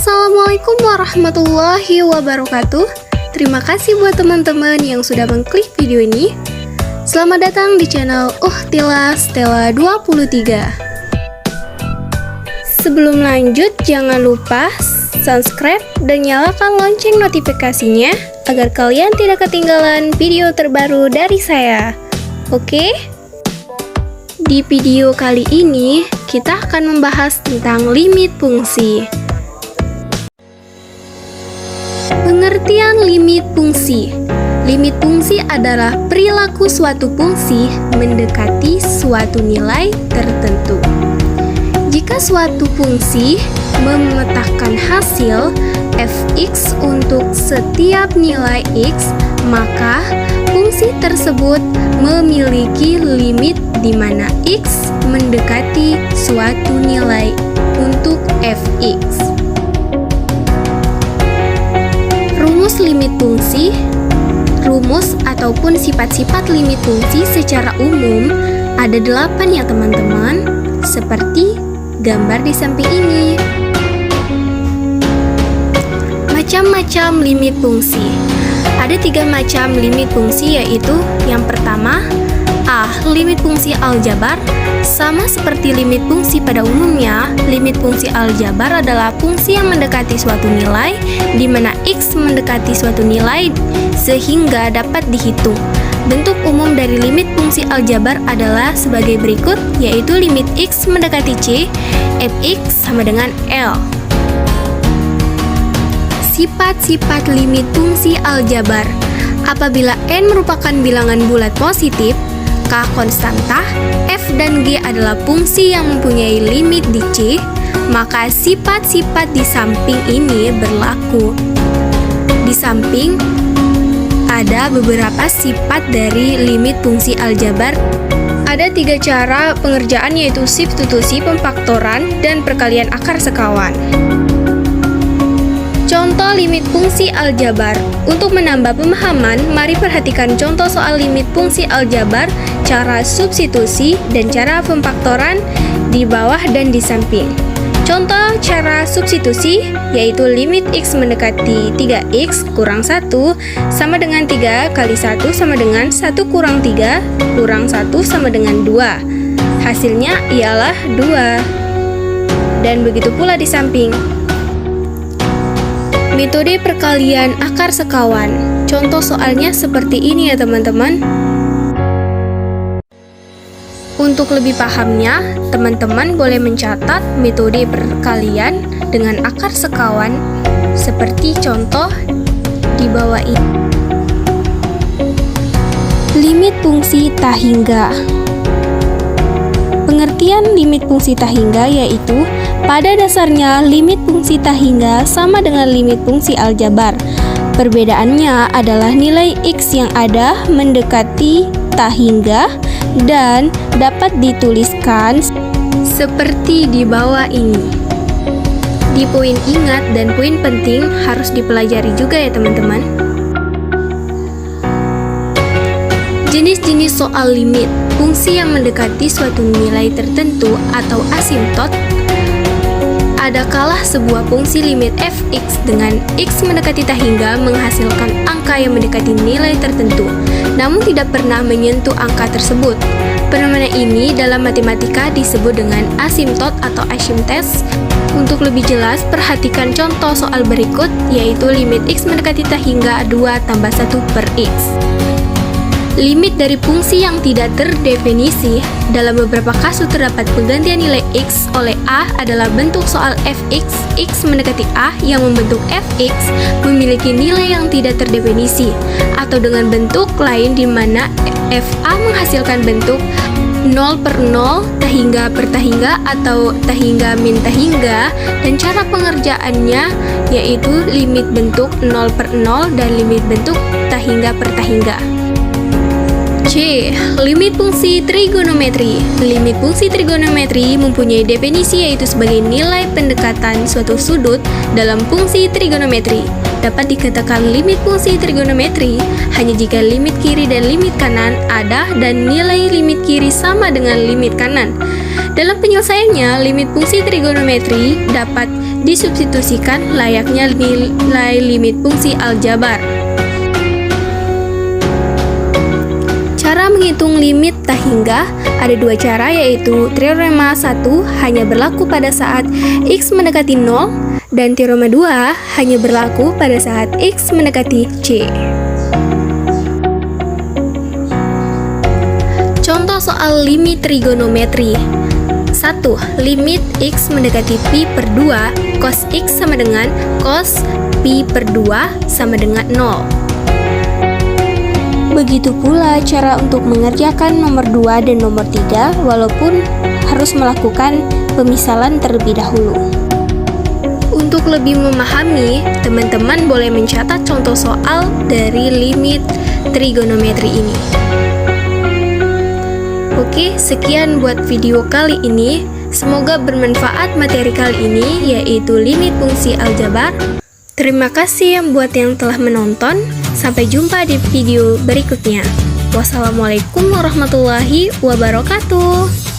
Assalamualaikum warahmatullahi wabarakatuh. Terima kasih buat teman-teman yang sudah mengklik video ini. Selamat datang di channel Uhtila Stella 23. Sebelum lanjut, jangan lupa subscribe dan nyalakan lonceng notifikasinya agar kalian tidak ketinggalan video terbaru dari saya. Oke? Di video kali ini, kita akan membahas tentang limit fungsi. Pengertian limit fungsi. Limit fungsi adalah perilaku suatu fungsi mendekati suatu nilai tertentu. Jika suatu fungsi memetakan hasil fx untuk setiap nilai x, maka fungsi tersebut memiliki limit di mana x mendekati suatu nilai untuk fx. Rumus limit fungsi. Rumus ataupun sifat-sifat limit fungsi secara umum ada 8 ya teman-teman, seperti gambar di samping ini. Macam-macam limit fungsi. Ada 3 macam limit fungsi, yaitu yang pertama, A. Limit fungsi aljabar. Sama seperti limit fungsi pada umumnya, limit fungsi aljabar adalah fungsi yang mendekati suatu nilai di mana x mendekati suatu nilai sehingga dapat dihitung. Bentuk umum dari limit fungsi aljabar adalah sebagai berikut, yaitu limit x mendekati c, fx sama dengan L. Sifat-sifat limit fungsi aljabar. Apabila n merupakan bilangan bulat positif, k konstanta, f dan g adalah fungsi yang mempunyai limit di c, maka sifat-sifat di samping ini berlaku. Di samping ada beberapa sifat dari limit fungsi aljabar. Ada 3 cara pengerjaan, yaitu substitusi, pemfaktoran, dan perkalian akar sekawan. Contoh limit fungsi aljabar. Untuk menambah pemahaman, mari perhatikan contoh soal limit fungsi aljabar, cara substitusi, dan cara pemfaktoran di bawah dan di samping. Contoh cara substitusi yaitu limit x mendekati 3x kurang 1 sama dengan 3 kali 1 sama dengan 1 kurang 3 kurang 1 sama dengan 2. Hasilnya ialah 2. Dan begitu pula di samping. Metode perkalian akar sekawan. Contoh soalnya seperti ini ya teman-teman. Untuk lebih pahamnya, teman-teman boleh mencatat metode perkalian dengan akar sekawan seperti contoh di bawah ini. Limit fungsi tak hingga. Pengertian limit fungsi tak hingga yaitu pada dasarnya limit fungsi tak hingga sama dengan limit fungsi aljabar. Perbedaannya adalah nilai x yang ada mendekati tak hingga dan dapat dituliskan seperti di bawah ini. Di poin ingat dan poin penting harus dipelajari juga ya teman-teman. Jenis-jenis soal limit fungsi yang mendekati suatu nilai tertentu atau asimtot. Adakala sebuah fungsi limit fx dengan x mendekati tak hingga menghasilkan angka yang mendekati nilai tertentu, namun tidak pernah menyentuh angka tersebut. Fenomena ini dalam matematika disebut dengan asimtot atau asymptotes. Untuk lebih jelas, perhatikan contoh soal berikut, yaitu limit x mendekati tak hingga 2 tambah 1 per x. Limit dari fungsi yang tidak terdefinisi. Dalam beberapa kasus terdapat penggantian nilai x oleh a adalah bentuk soal fx, x mendekati a yang membentuk fx memiliki nilai yang tidak terdefinisi, atau dengan bentuk lain di mana fa menghasilkan bentuk 0 per 0, tak hingga per tak hingga, atau tak hingga min tak hingga, dan cara pengerjaannya yaitu limit bentuk 0 per 0 dan limit bentuk tak hingga per tak hingga. C. Limit fungsi trigonometri. Limit fungsi trigonometri mempunyai definisi yaitu sebagai nilai pendekatan suatu sudut dalam fungsi trigonometri. Dapat dikatakan limit fungsi trigonometri hanya jika limit kiri dan limit kanan ada dan nilai limit kiri sama dengan limit kanan. Dalam penyelesaiannya, limit fungsi trigonometri dapat disubstitusikan layaknya nilai limit fungsi aljabar. Cara menghitung limit tak hingga ada dua cara, yaitu teorema 1 hanya berlaku pada saat X mendekati 0 dan teorema 2 hanya berlaku pada saat X mendekati C. Contoh soal limit trigonometri. 1. Limit X mendekati pi per 2 cos X sama dengan cos pi per 2 sama dengan 0. Begitu pula cara untuk mengerjakan nomor 2 dan nomor 3 walaupun harus melakukan pemisalan terlebih dahulu. Untuk lebih memahami, teman-teman boleh mencatat contoh soal dari limit trigonometri ini. Oke, sekian buat video kali ini. Semoga bermanfaat materi kali ini, yaitu limit fungsi aljabar. Terima kasih buat yang telah menonton. Sampai jumpa di video berikutnya. Wassalamualaikum warahmatullahi wabarakatuh.